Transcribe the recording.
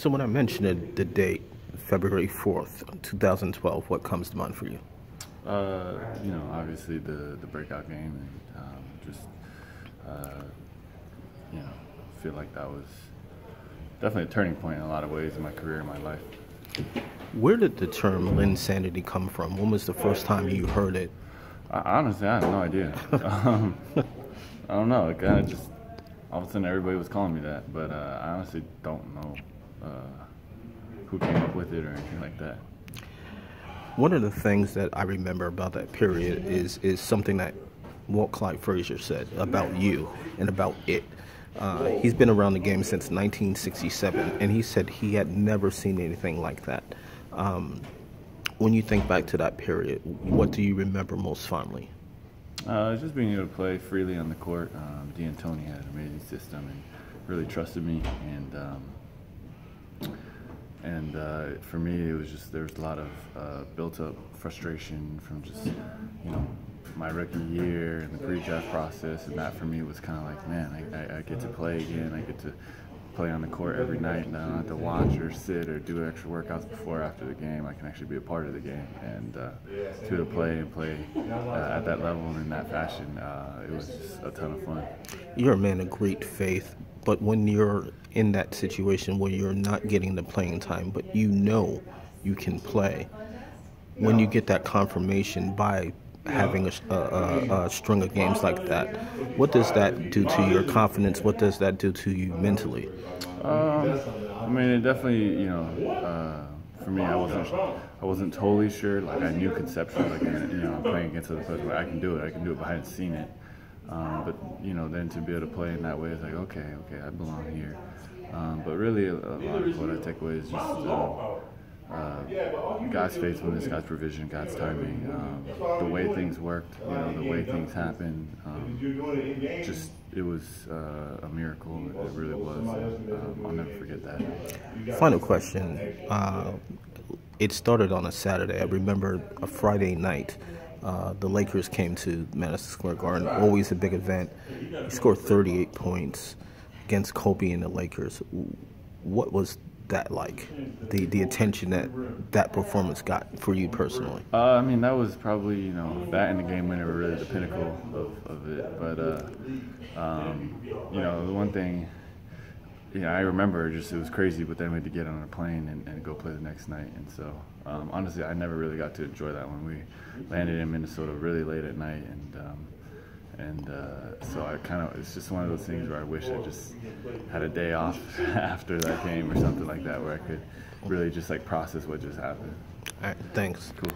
So when I mentioned the date, February 4th, 2012, what comes to mind for you? Obviously the breakout game, and uh, feel like that was definitely a turning point in a lot of ways in my career and my life. Where did the term Linsanity come from? When was the first time you heard it? Honestly, I have no idea. I don't know. It kind of just all of a sudden everybody was calling me that, but I honestly don't know who came up with it or anything like that. One of the things that I remember about that period is something that Walt Clyde Frazier said about you and about it. He's been around the game since 1967, and he said he had never seen anything like that. When you think back to that period, what do you remember most fondly? Just being able to play freely on the court. D'Antoni had an amazing system and really trusted me, and for me, it was just there was a lot of built-up frustration from just my rookie year and the pre-draft process, and that for me was kind of like, man, I get to play again. I get to play on the court every night, and I don't have to watch or sit or do extra workouts before or after the game. I can actually be a part of the game, and to be able to play at that level and in that fashion, it was just a ton of fun. You're a man of great faith, but when you're in that situation where you're not getting the playing time, but you know you can play, when you get that confirmation by having a string of games like that, what does that do to your confidence? What does that do to you mentally? I mean, it definitely, for me, I wasn't totally sure. Like, I knew conceptually, like, I'm playing against other players, but I can do it, but I hadn't seen it. But then to be able to play in that way, it's like, okay, I belong here. But really, a lot of what I take away is just God's faithfulness, God's provision, God's timing, the way things worked, the way things happened. It was a miracle. It really was. I'll never forget that. Final question. It started on a Saturday. I remember a Friday night. The Lakers came to Madison Square Garden, always a big event. He scored 38 points against Kobe and the Lakers. What was that like? The attention that performance got for you personally? I mean, that was probably, that and the game winner were really the pinnacle of it. But, the one thing, I remember it was crazy, but then we had to get on a plane and go play the next night. And so, honestly, I never really got to enjoy that one. We landed in Minnesota really late at night, and so it's just one of those things where I wish I just had a day off after that game or something like that, where I could really just process what just happened. All right, thanks. Cool.